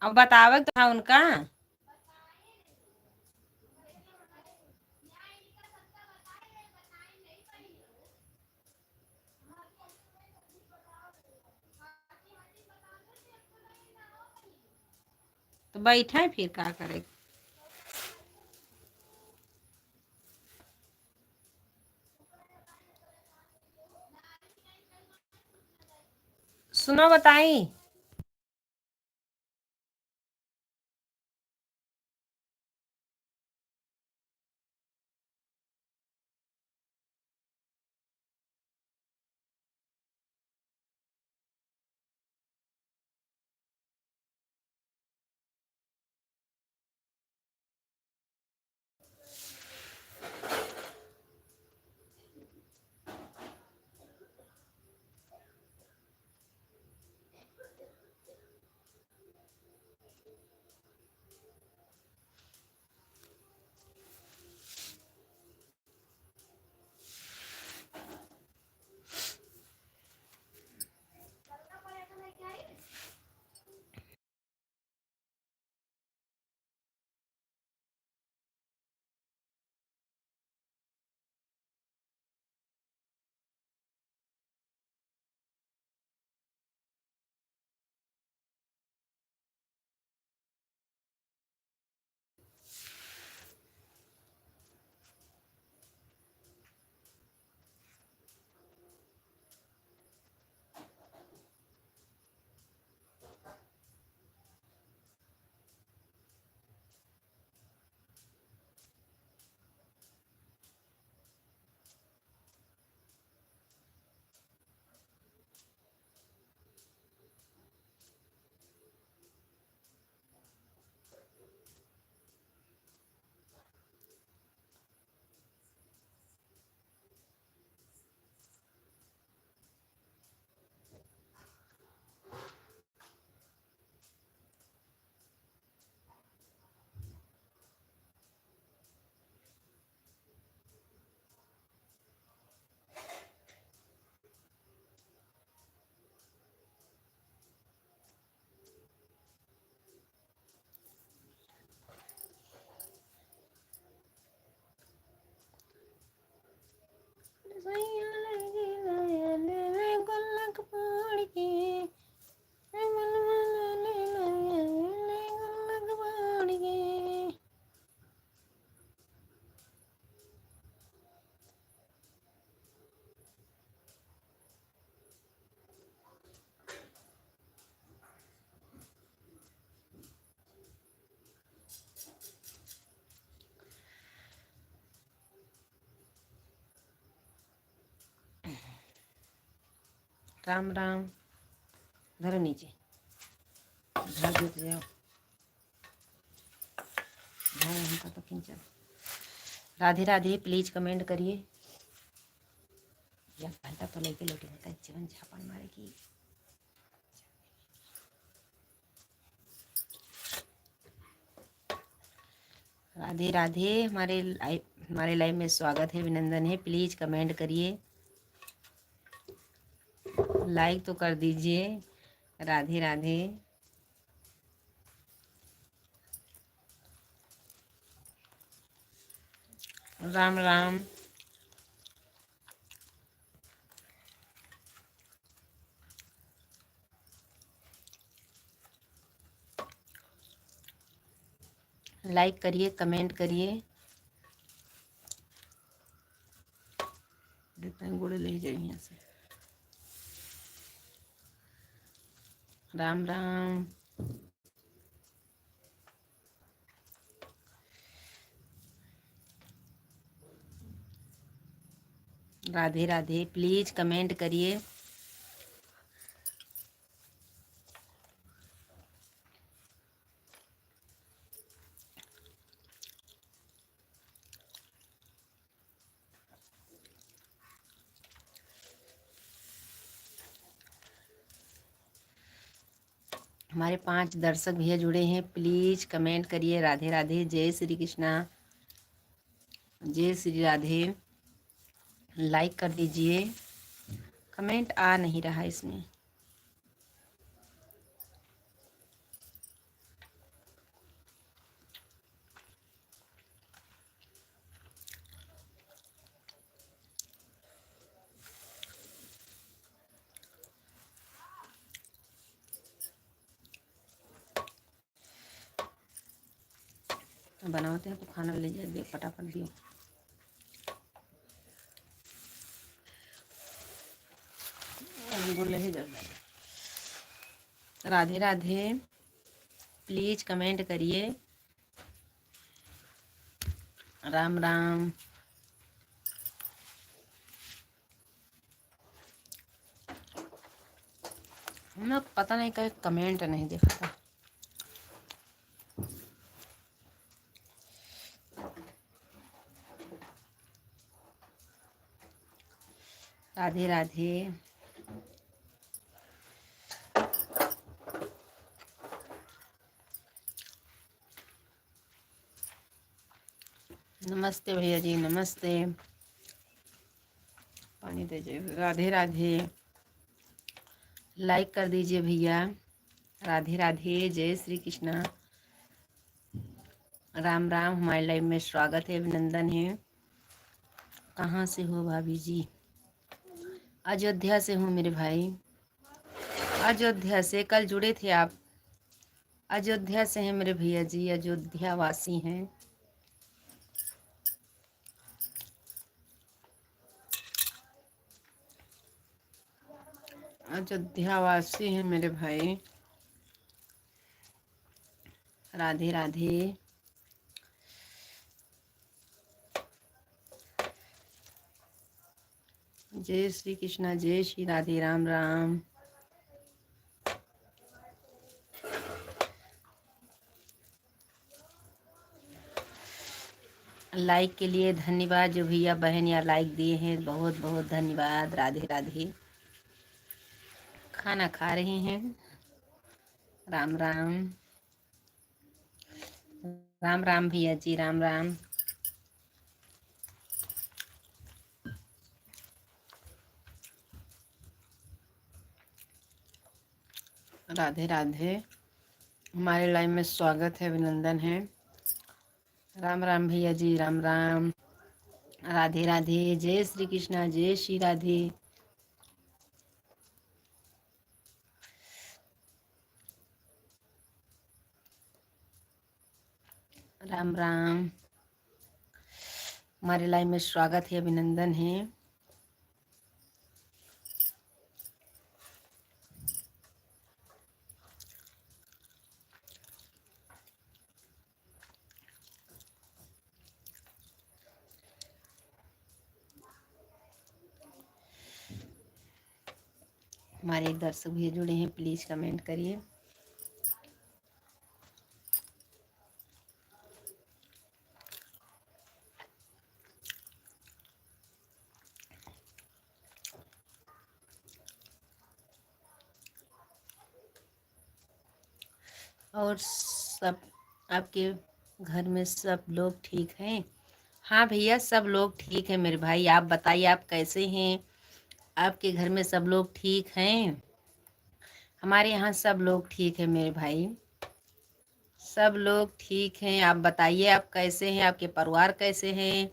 अब बतावे तो था उनका। तो बैठे फिर का करे। सुनो बताई। राम राम। धरो नीचे। धर देते जाओ। हमका तो खींचा। राधे राधे प्लीज कमेंट करिए। या घंटा तो लेके लोटे होता है जीवन झापड़ मारे की। राधे राधे। हमारे लाइव में स्वागत है, अभिनंदन है। प्लीज कमेंट करिए, लाइक तो कर दीजिए। राधे राधे। राम राम। लाइक करिए, कमेंट करिए। गुड़ ले जाइए यहाँ से। राम राम। राधे राधे प्लीज कमेंट करिए। हमारे 5 दर्शक भैया जुड़े हैं, प्लीज कमेंट करिए। राधे राधे। जय श्री कृष्णा। जय श्री राधे। लाइक कर दीजिए। कमेंट आ नहीं रहा इसमें। बनाते हैं तो खाना ले जा दे फटाफट दियो। बोले ही जल्दी। राधे राधे, प्लीज कमेंट करिए। राम राम। मैं पता नहीं कहीं कमेंट नहीं देखा था। राधे राधे। नमस्ते भैया जी, नमस्ते। पानी दे दीजिए। राधे राधे, लाइक कर दीजिए भैया। राधे राधे, जय श्री कृष्णा। राम राम, हमारे लाइव में स्वागत है, अभिनंदन है। कहाँ से हो भाभी जी? अयोध्या से हूँ मेरे भाई, अयोध्या से। कल जुड़े थे आप? अयोध्या से हैं मेरे भैया जी, अयोध्या वासी हैं। अयोध्या वासी हैं मेरे भाई। राधे राधे। जय श्री कृष्णा, जय श्री राधे, राम राम। लाइक के लिए धन्यवाद, जो भैया बहन या लाइक दिए हैं, बहुत बहुत धन्यवाद। राधे राधे। खाना खा रहे हैं। राम राम। राम राम भैया जी, राम राम। राधे राधे, हमारे लाइव में स्वागत है, अभिनंदन है। राम राम भैया जी, राम राम। राधे राधे, जय श्री कृष्णा, जय श्री राधे। राम राम, हमारे लाइव में स्वागत है, अभिनंदन है। हमारे दर्शक भी जुड़े हैं, प्लीज कमेंट करिए। और सब आपके घर में सब लोग ठीक हैं? हाँ भैया, सब लोग ठीक है मेरे भाई। आप बताइए, आप कैसे हैं? आपके घर में सब लोग ठीक हैं? हमारे यहाँ सब लोग ठीक है मेरे भाई, सब लोग ठीक हैं। आप बताइए, आप कैसे हैं? आपके परिवार कैसे हैं?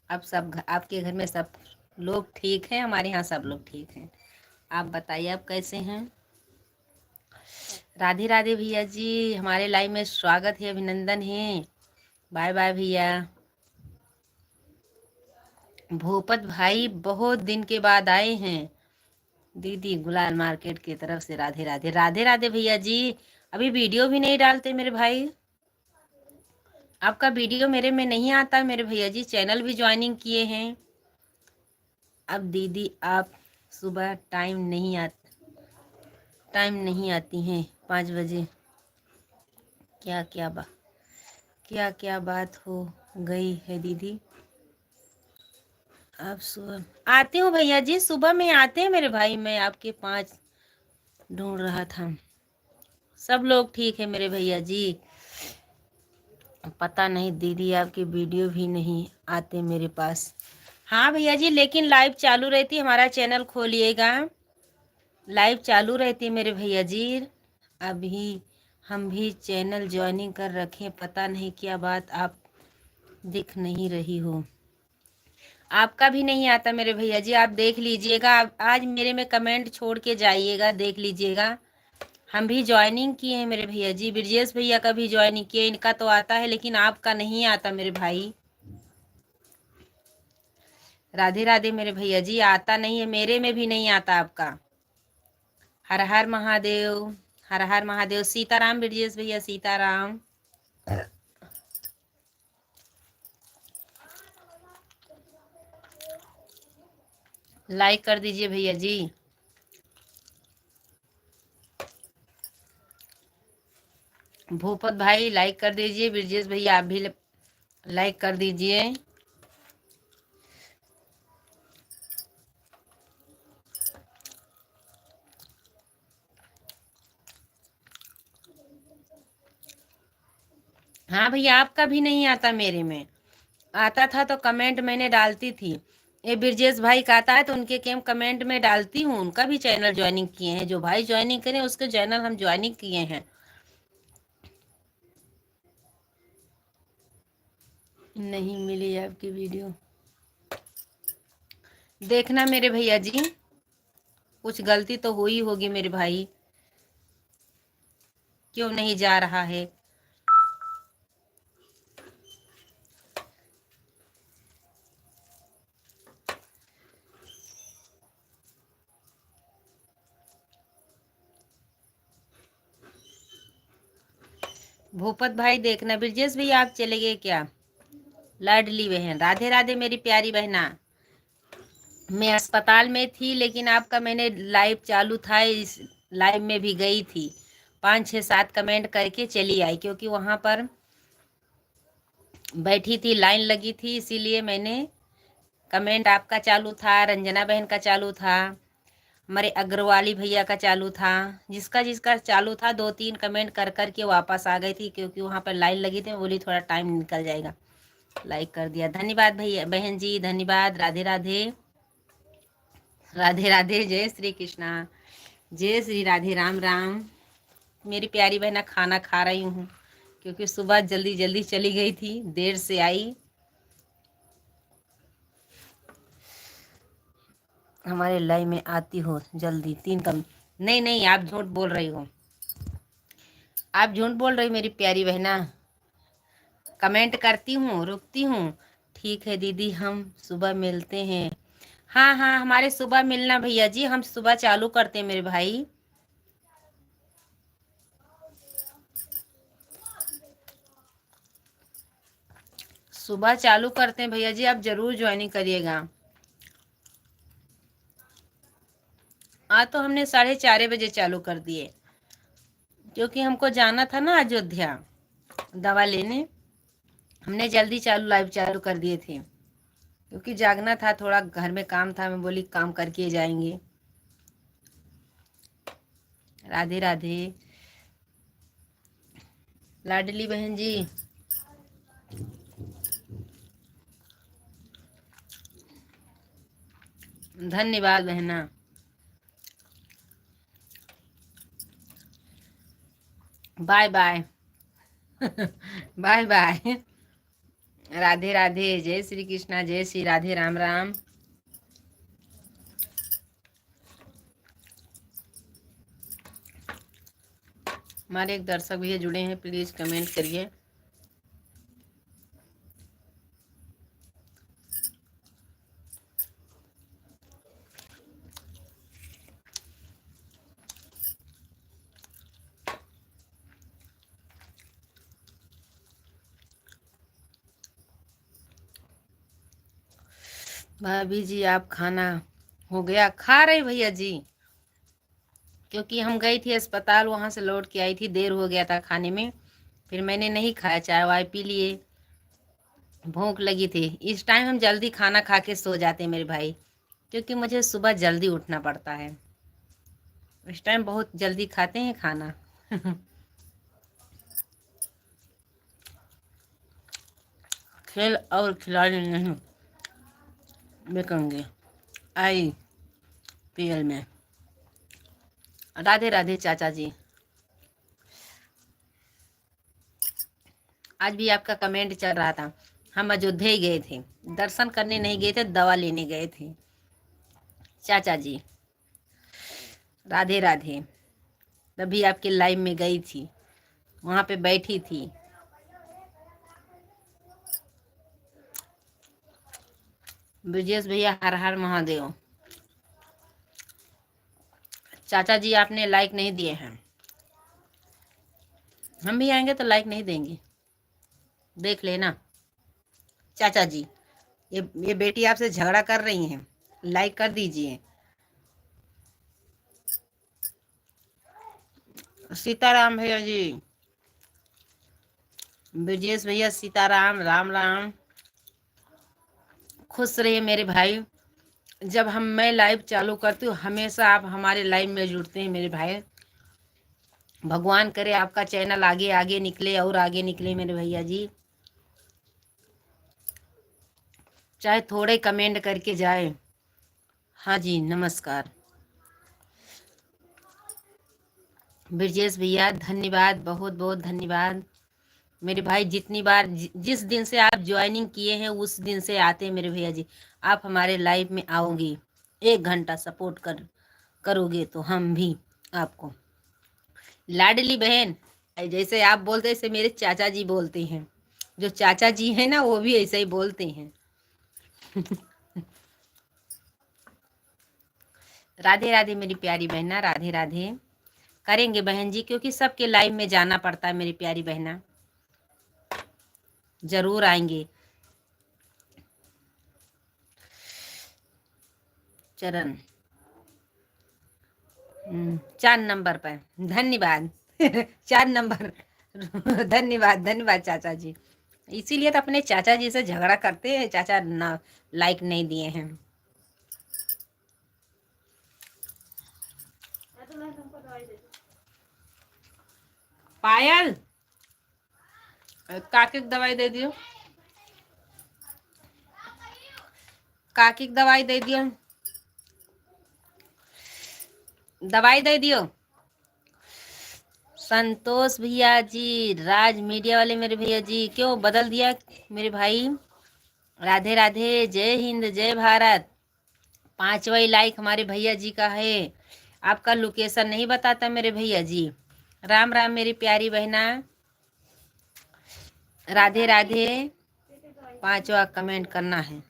आप सब आपके घर में सब लोग ठीक हैं? हमारे यहाँ सब लोग ठीक हैं। आप बताइए, आप कैसे हैं? राधे राधे भैया जी, हमारे लाइव में स्वागत है, अभिनंदन है। बाय बाय भैया। भूपत भाई बहुत दिन के बाद आए हैं। दीदी गुलाल मार्केट की तरफ से राधे राधे। राधे राधे भैया जी, अभी वीडियो भी नहीं डालते मेरे भाई। आपका वीडियो मेरे में नहीं आता मेरे भैया जी। चैनल भी ज्वाइनिंग किए हैं। अब दीदी आप सुबह टाइम नहीं आती हैं 5 बजे। क्या क्या बात हो गई है दीदी? आप सुबह आते हो भैया जी? सुबह में आते हैं मेरे भाई। मैं आपके 5 ढूंढ रहा था। सब लोग ठीक है मेरे भैया जी। पता नहीं दीदी, आपकी वीडियो भी नहीं आते मेरे पास। हाँ भैया जी, लेकिन लाइव चालू रहती, हमारा चैनल खोलिएगा। लाइव चालू रहती मेरे भैया जी। अभी हम भी चैनल ज्वाइनिंग कर रखे, पता नहीं क्या बात, आप दिख नहीं रही हो। आपका भी नहीं आता मेरे भैया जी। आप देख लीजिएगा, आज मेरे में कमेंट छोड़ के जाइएगा, देख लीजिएगा। हम भी ज्वाइनिंग किए हैं मेरे भैया जी, ब्रजेश भैया का भी ज्वाइनिंग किए, इनका तो आता है लेकिन आपका नहीं आता मेरे भाई। राधे राधे मेरे भैया जी, आता नहीं है, मेरे में भी नहीं आता आपका। हर हर महादेव, हर हर महादेव। सीताराम ब्रजेश भैया, सीताराम। लाइक कर दीजिए भैया जी। भूपत भाई लाइक कर दीजिए, ब्रजेश भैया आप भी लाइक कर दीजिए। हाँ भैया, आपका भी नहीं आता, मेरे में आता था तो कमेंट मैंने डालती थी। ये ब्रजेश भाई का आता है तो उनके केम कमेंट में डालती हूँ, उनका भी चैनल ज्वाइनिंग किए हैं, जो भाई ज्वाइनिंग करें उसके चैनल हम ज्वाइनिंग किए हैं। नहीं मिली आपकी वीडियो, देखना मेरे भैया जी, कुछ गलती तो हुई होगी मेरे भाई, क्यों नहीं जा रहा है। भूपत भाई देखना, ब्रजेश भैया आप चले गए क्या। लाडली बहन, राधे राधे मेरी प्यारी बहना। मैं अस्पताल में थी लेकिन आपका मैंने लाइव चालू था, इस लाइव में भी गई थी, 5 6 7 कमेंट करके चली आई, क्योंकि वहां पर बैठी थी, लाइन लगी थी, इसीलिए मैंने कमेंट आपका चालू था, रंजना बहन का चालू था, हमारे अग्रवाली भैया का चालू था, जिसका जिसका चालू था 2 3 कमेंट कर कर के वापस आ गई थी, क्योंकि वहाँ पर लाइन लगी थी, मैं बोली थोड़ा टाइम निकल जाएगा। लाइक कर दिया, धन्यवाद भैया बहन जी, धन्यवाद। राधे राधे, राधे राधे, जय श्री कृष्णा, जय श्री राधे, राम राम। मेरी प्यारी बहना खाना खा रही हूँ, क्योंकि सुबह जल्दी जल्दी चली गई थी, देर से आई। हमारे लाइव में आती हो जल्दी, 3 कम। नहीं नहीं, आप झूठ बोल रही हो, आप झूठ बोल रही मेरी प्यारी बहना। कमेंट करती हूँ, रुकती हूँ। ठीक है दीदी, हम सुबह मिलते हैं। हाँ हाँ, हमारे सुबह मिलना भैया जी, हम सुबह चालू करते हैं मेरे भाई। सुबह चालू करते हैं भैया जी, आप जरूर ज्वाइनिंग करिएगा। आज तो हमने 4:30 बजे चालू कर दिए, क्योंकि हमको जाना था ना अयोध्या दवा लेने, हमने जल्दी चालू लाइव चालू कर दिए थे, क्योंकि जागना था, थोड़ा घर में काम था, मैं बोली काम करके जाएंगे। राधे राधे लाडली बहन जी, धन्यवाद बहना। Bye bye. Bye bye. Radhe Radhe, जय श्री कृष्णा, जय श्री राधे, राम राम। हमारे एक दर्शक भैया जुड़े हैं, प्लीज कमेंट करिए। भाभी जी आप खाना हो गया, खा रहे भैया जी, क्योंकि हम गई थी अस्पताल, वहां से लौट के आई थी, देर हो गया था खाने में, फिर मैंने नहीं खाया, चाय वाय पी लिए, भूख लगी थी। इस टाइम हम जल्दी खाना खा के सो जाते हैं मेरे भाई, क्योंकि मुझे सुबह जल्दी उठना पड़ता है, इस टाइम बहुत जल्दी खाते हैं खाना। खेल और खिलाड़ी नहीं बिकेंगे IPL में। राधे राधे चाचा जी, आज भी आपका कमेंट चल रहा था, हम अयोध्या ही गए थे, दर्शन करने नहीं गए थे, दवा लेने गए थे। चाचा जी राधे राधे। तभी आपके लाइव में गई थी, वहां पे बैठी थी। ब्रजेश भैया हर हर महादेव। चाचा जी आपने लाइक नहीं दिए हैं, हम भी आएंगे तो लाइक नहीं देंगे, देख लेना। चाचा जी, ये बेटी आपसे झगड़ा कर रही हैं, लाइक कर दीजिए। सीताराम भैया जी, ब्रजेश भैया सीताराम, राम राम। खुश रहिए मेरे भाई। जब मैं लाइव चालू करती हूँ हमेशा आप हमारे लाइव में जुड़ते हैं मेरे भाई। भगवान करे आपका चैनल आगे आगे निकले और आगे निकले मेरे भैया जी। चाहे थोड़े कमेंट करके जाए। हाँ जी नमस्कार ब्रजेश भैया, धन्यवाद, बहुत बहुत धन्यवाद मेरे भाई। जितनी बार जिस दिन से आप ज्वाइनिंग किए हैं उस दिन से आते हैं मेरे भैया जी। आप हमारे लाइव में आओगे, 1 घंटा सपोर्ट करोगे तो हम भी आपको लाडली बहन, जैसे आप बोलते ऐसे मेरे चाचा जी बोलते हैं। जो चाचा जी हैं ना वो भी ऐसे ही बोलते हैं। राधे राधे मेरी प्यारी बहना, राधे राधे। करेंगे बहन जी, क्योंकि सबके लाइव में जाना पड़ता है मेरी प्यारी बहना। जरूर आएंगे। चरण 4 नंबर पर, धन्यवाद। 4 नंबर। धन्यवाद धन्यवाद चाचा जी। इसीलिए तो अपने चाचा जी से झगड़ा करते हैं, चाचा ना लाइक नहीं दिए हैं। पायल, काकी की दवाई दे दियो, काकी की दवाई दे दियो, दवाई दे दियो। संतोष भैया जी, राज मीडिया वाले मेरे भैया जी, क्यों बदल दिया मेरे भाई। राधे राधे, जय हिंद, जय भारत। 5वां लाइक हमारे भैया जी का है। आपका लोकेशन नहीं बताता मेरे भैया जी। राम राम मेरी प्यारी बहना, राधे राधे। 5वां कमेंट करना है,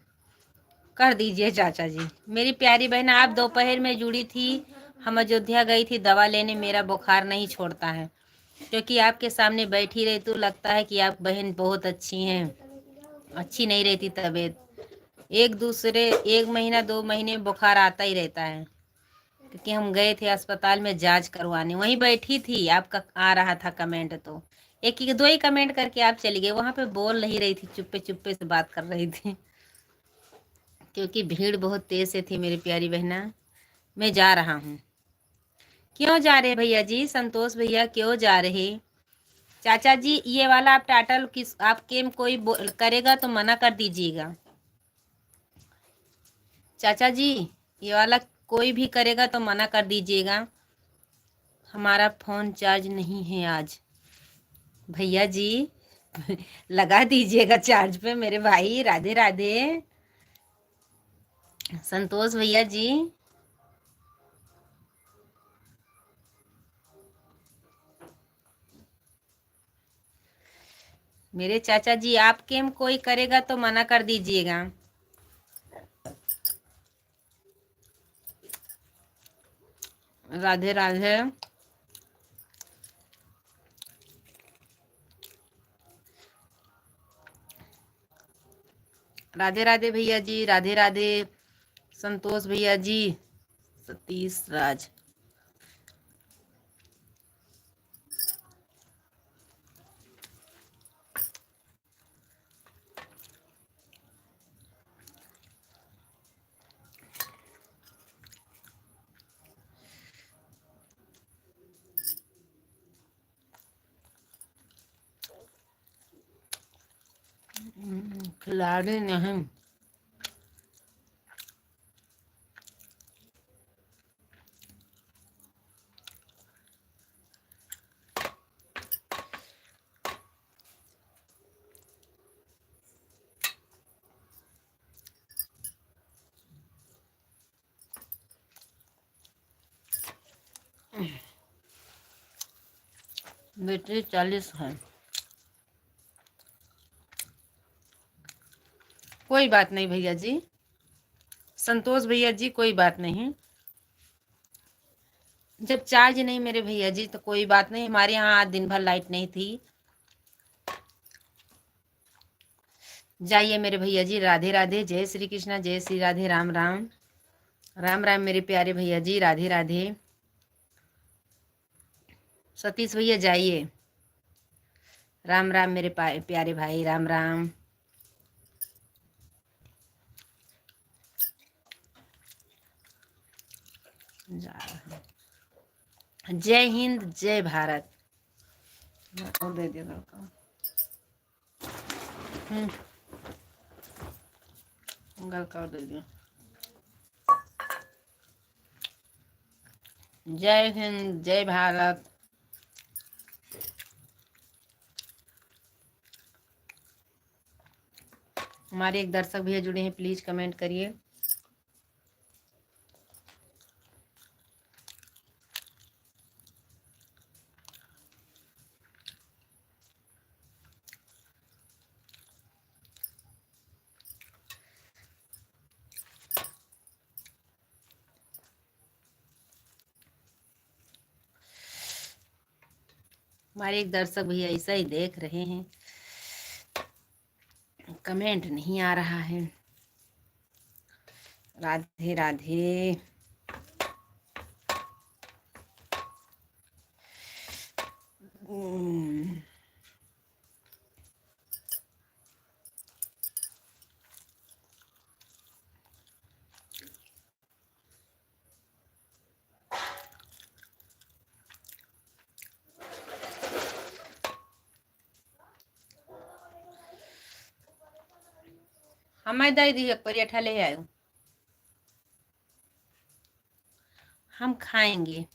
कर दीजिए चाचा जी। मेरी प्यारी बहना, आप दोपहर में जुड़ी थी, हम अयोध्या गई थी दवा लेने, मेरा बुखार नहीं छोड़ता है। क्योंकि आपके सामने बैठी रही तो लगता है कि आप बहन बहुत अच्छी हैं। अच्छी नहीं रहती तबीयत, एक महीना 2 महीने बुखार आता ही रहता है। क्योंकि हम गए थे अस्पताल में जांच करवाने, वहीं बैठी थी, आपका आ रहा था कमेंट तो एक ही 2 ही कमेंट करके आप चली गई। वहां पे बोल नहीं रही थी, चुप्पे चुप्पे से बात कर रही थी। क्योंकि भीड़ बहुत तेज से थी मेरी प्यारी बहना। मैं जा रहा हूँ। क्यों जा रहे भैया जी, संतोष भैया क्यों जा रहे। चाचा जी ये वाला आप टाइटल किस आपके कोई करेगा तो मना कर दीजिएगा। चाचा जी ये वाला कोई भी करेगा तो मना कर दीजिएगा। हमारा फोन चार्ज नहीं है आज। भैया जी लगा दीजिएगा चार्ज पे मेरे भाई। राधे राधे संतोष भैया जी। मेरे चाचा जी आपके में कोई करेगा तो मना कर दीजिएगा। राधे राधे। राधे राधे भैया जी, राधे राधे संतोष भैया जी, सतीश राज। खिलाड़ी नहीं। बैटरी 40 है। कोई बात नहीं भैया जी, संतोष भैया जी, कोई बात नहीं। जब चार्ज नहीं मेरे भैया जी तो कोई बात नहीं। हमारे यहाँ आज दिन भर लाइट नहीं थी। जाइए मेरे भैया जी, राधे राधे, जय श्री कृष्णा, जय श्री राधे, राम राम। राम राम मेरे प्यारे भैया जी, राधे राधे। सतीश भैया जाइए, राम राम मेरे प्यारे भाई, राम राम। जय हिंद, जय भारत। और दे दिया लड़का। गलका दे दिया। जय हिंद, जय भारत। हमारे एक दर्शक भैया जुड़े हैं, प्लीज कमेंट करिए। हमारे एक दर्शक भैया ऐसा ही देख रहे हैं, कमेंट नहीं आ रहा है। राधे राधे। हमें दे दी परियठा ले आयो, हम खाएंगे।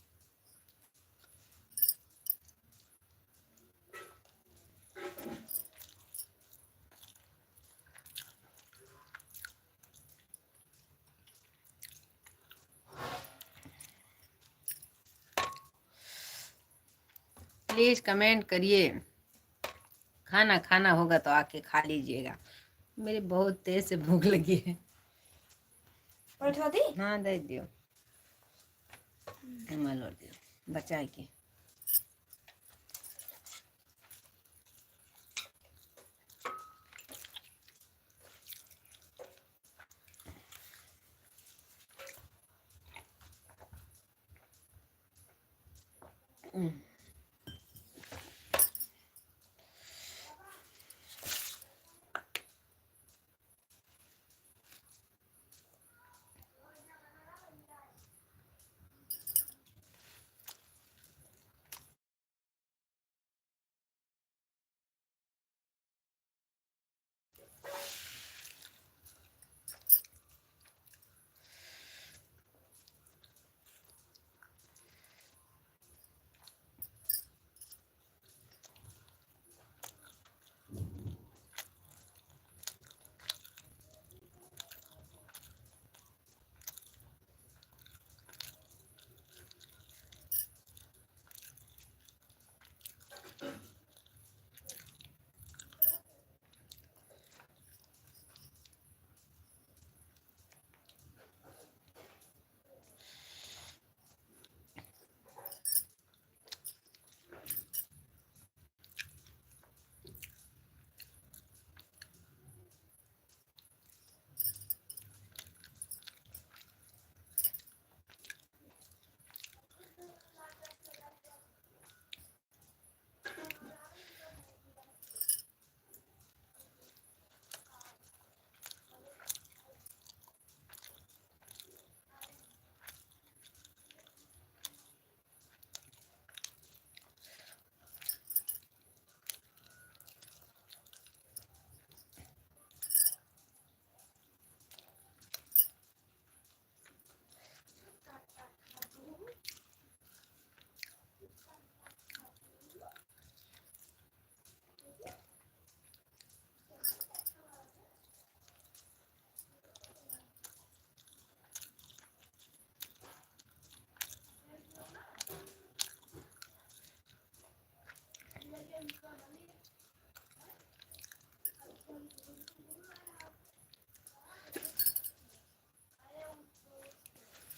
प्लीज कमेंट करिए। खाना खाना होगा तो आके खा लीजिएगा। मेरी बहुत तेज से भूख लगी है। हाँ दे दियो, और दियो बचा के।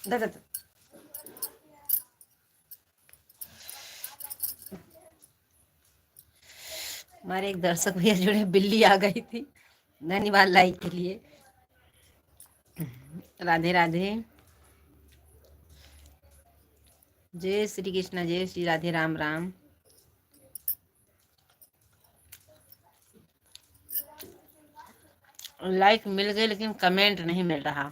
दे दे दे। हमारे एक दर्शक भैया जुड़े, बिल्ली आ गई थी। धन्यवाद लाइक के लिए। राधे राधे, जय श्री कृष्ण, जय श्री राधे, राम राम। लाइक मिल गए लेकिन कमेंट नहीं मिल रहा।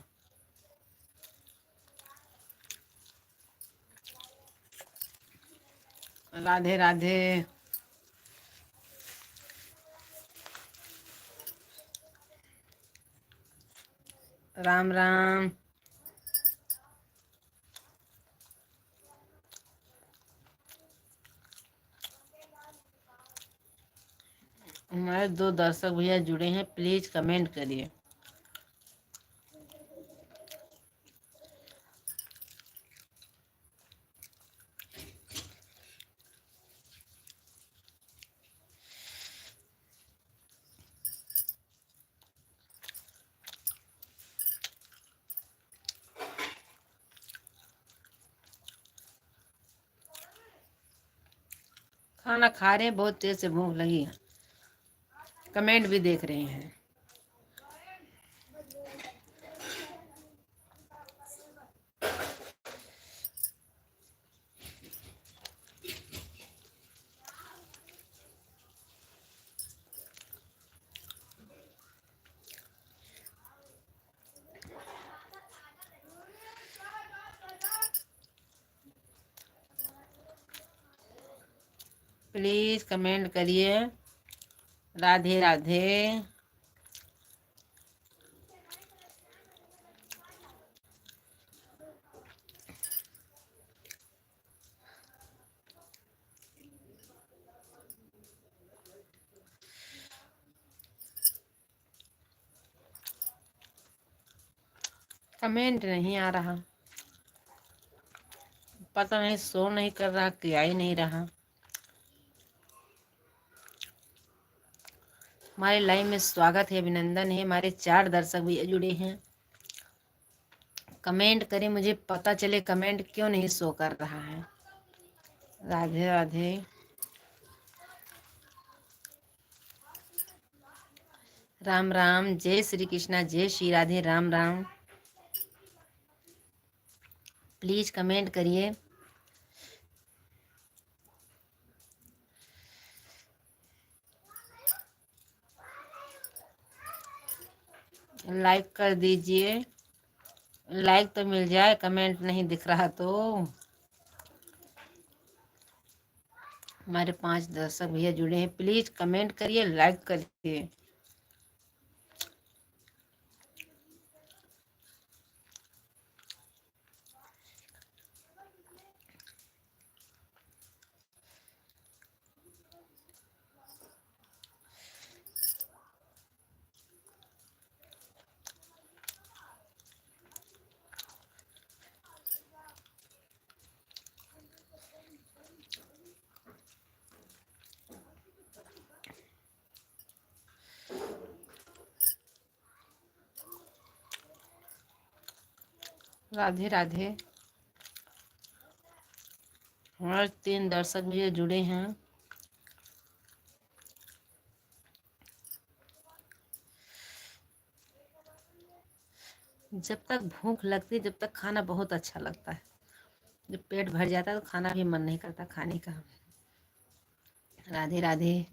राधे राधे, राम राम। हमारे 2 दर्शक भैया जुड़े हैं, प्लीज कमेंट करिए। खाना खा रहे हैं, बहुत तेज से भूख लगी है। कमेंट भी देख रहे हैं। प्लीज कमेंट करिए। राधे राधे, कमेंट नहीं आ रहा, पता नहीं शो नहीं कर रहा, क्या ही नहीं रहा। हमारे लाइव में स्वागत है, अभिनंदन है। हमारे 4 दर्शक भी जुड़े हैं। कमेंट करें, मुझे पता चले कमेंट क्यों नहीं शो कर रहा है। राधे राधे, राम राम, जय श्री कृष्णा, जय श्री राधे, राम राम। प्लीज कमेंट करिए। लाइक कर दीजिए, लाइक तो मिल जाए, कमेंट नहीं दिख रहा तो। हमारे 5 दर्शक भैया जुड़े हैं, प्लीज कमेंट करिए, लाइक करिए। राधे राधे, हमारे 3 दर्शक भैया जुड़े हैं। जब तक भूख लगती है, जब तक खाना बहुत अच्छा लगता है। जब पेट भर जाता है तो खाना भी मन नहीं करता खाने का। राधे राधे,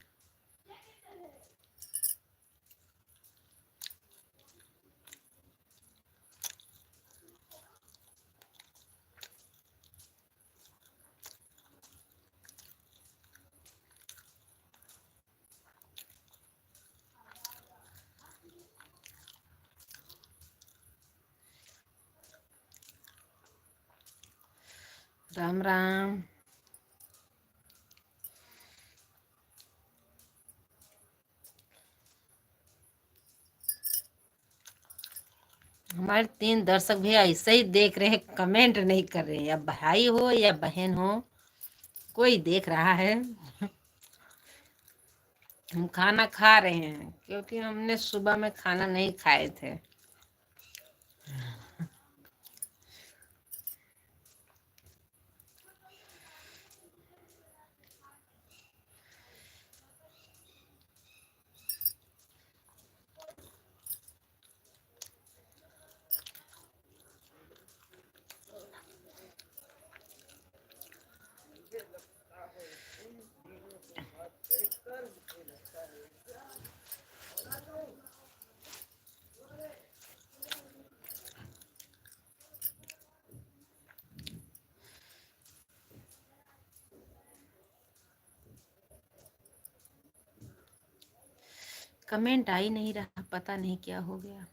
राम राम। हमारे 3 दर्शक भैया ऐसे ही देख रहे हैं, कमेंट नहीं कर रहे हैं। या भाई हो या बहन हो, कोई देख रहा है। हम खाना खा रहे हैं क्योंकि हमने सुबह में खाना नहीं खाए थे। कमेंट आ ही नहीं रहा, पता नहीं क्या हो गया।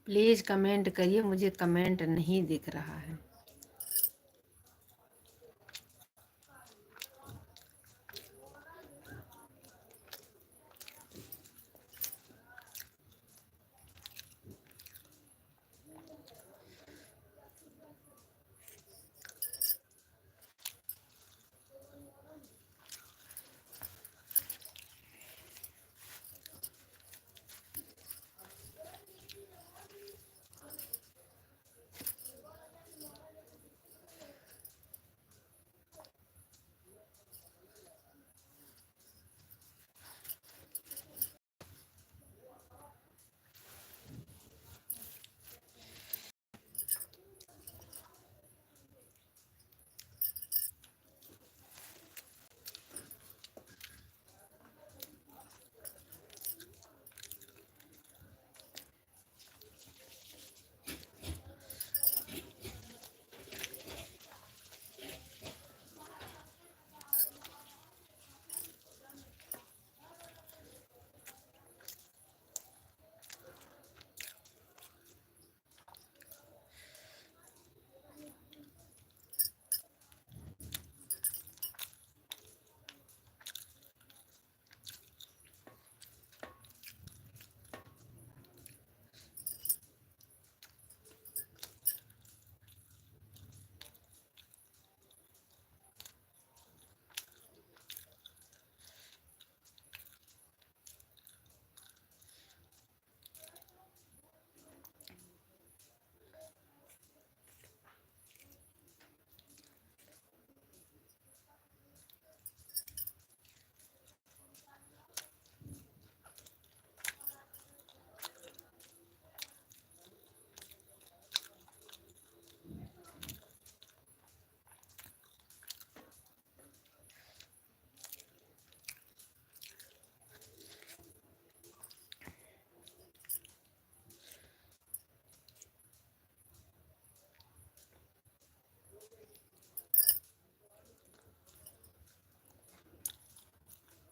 प्लीज कमेंट करिए, मुझे कमेंट नहीं दिख रहा है।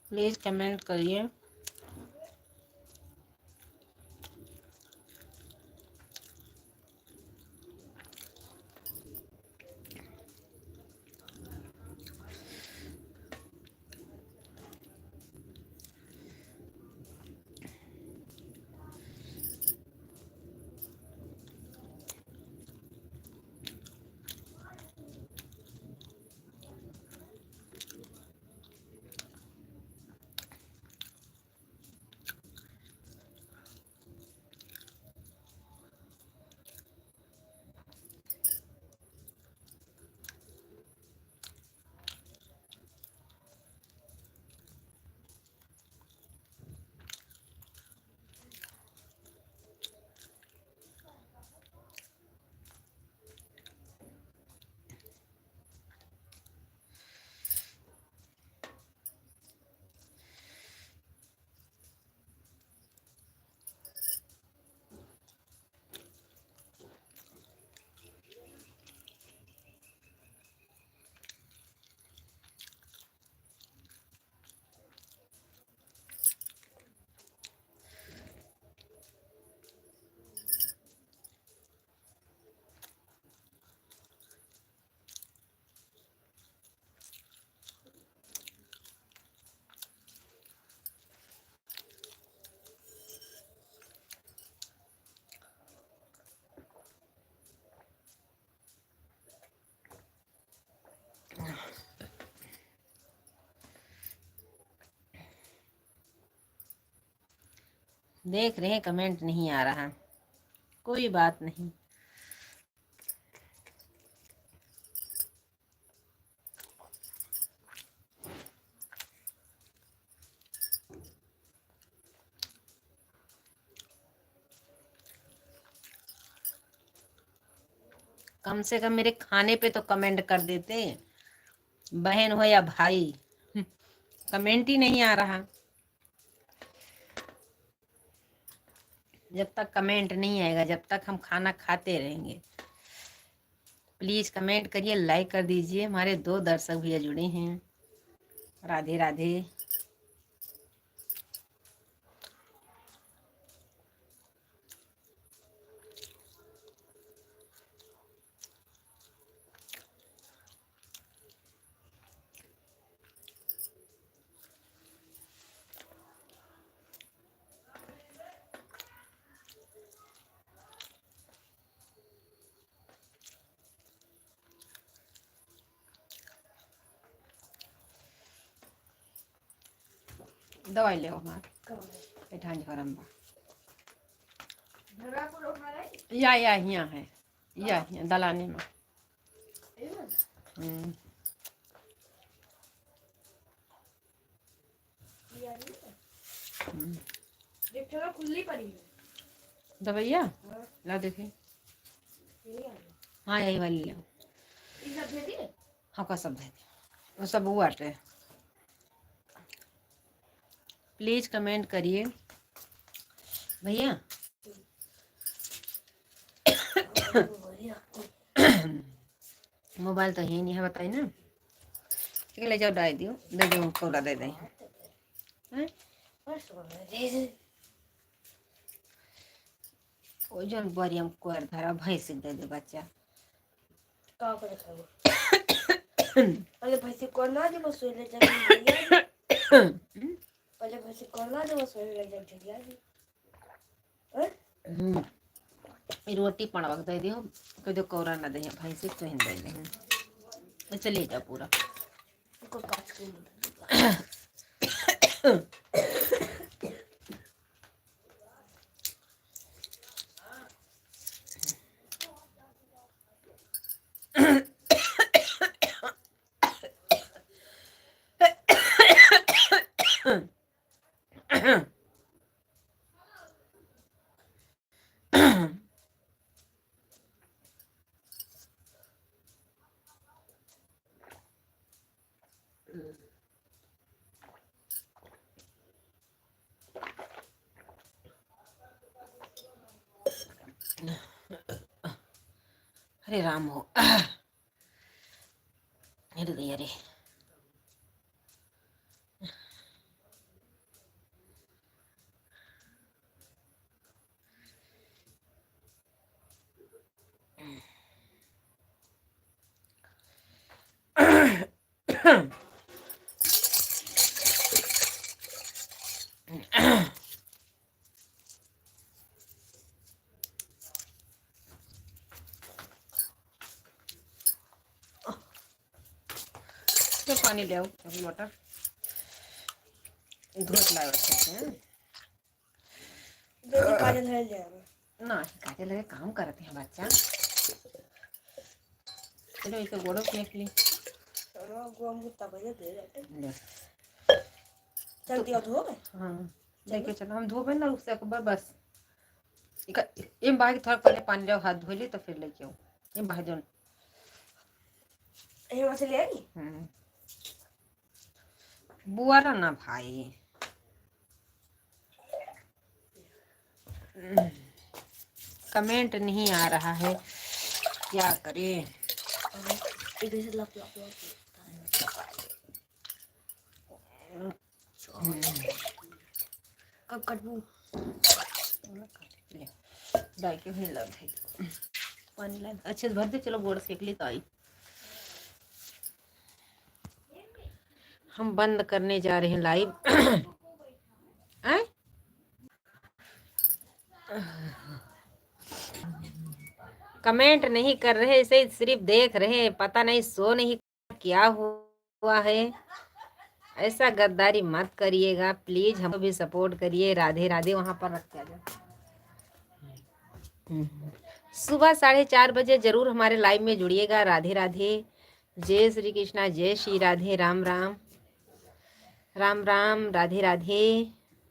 प्लीज कमेंट करिए। देख रहे हैं कमेंट नहीं आ रहा, कोई बात नहीं। कम से कम मेरे खाने पे तो कमेंट कर देते, बहन हो या भाई। कमेंट ही नहीं आ रहा। जब तक कमेंट नहीं आएगा, जब तक हम खाना खाते रहेंगे। प्लीज कमेंट करिए, लाइक कर दीजिए। हमारे 2 दर्शक भैया जुड़े हैं। राधे राधे। दवाई ले बैठा गरम या यहाँ है, या दलाने में। खुली पड़ी है दवाइया। ला देखे। हाँ यही वाली ले। हाँ का सब दे दे, वो सब वो आटे। प्लीज कमेंट करिए भैया। मोबाइल तो ही नहीं है, बताइए ना। ठीक है, ले जाओ, डाल दियो, दे दो कोरा दे दें। ओजन बड़ी हम कोर धरा भैंस दे दे बच्चा का करे खाओ। अरे भैंस को ना दे बस ले जा दिया। पहले भैंस को ना दे बस ले जा दिया। रोटी पड़वा दे दियो, कदो कोरा ना दे भैंस तो हिंद दे दे। चलिए जा पूरा को काट के अरे राम हो। हिल गई। अरे तो पानी ले आओ, मोटर धोत लाओ अच्छे से। दो काजल है ले ना काटे लगे काम करते हैं बच्चा। चलो इसे गोड़ो फेंक ली। चलो गोम गुत्ता बजे दे जाते ले चल दिया धो गए। हाँ लेके चलो, हम धोबे ना उससे बस इन बाहर थोड़ा पहले पानी लाओ, हाथ धो ली तो फिर लेके आओ। इन बाहर जो ये मछली आई बुआरा ना भाई। कमेंट नहीं आ रहा है, क्या करें। इधर से लप लप लप कब कटबू डाल के भी लग है पानी ला अच्छे से भर दे। चलो गोड़ सेक ली तो आई। हम बंद करने जा रहे हैं लाइव। कमेंट नहीं कर रहे, इसे सिर्फ देख रहे हैं। पता नहीं सो नहीं क्या हुआ है। ऐसा गद्दारी मत करिएगा प्लीज, हमको भी सपोर्ट करिए। राधे राधे। वहाँ पर रख के आ जाओ। सुबह 4:30 बजे जरूर हमारे लाइव में जुड़िएगा। राधे राधे। जय श्री कृष्णा, जय श्री राधे। राम राम, राम राम, राधे राधे।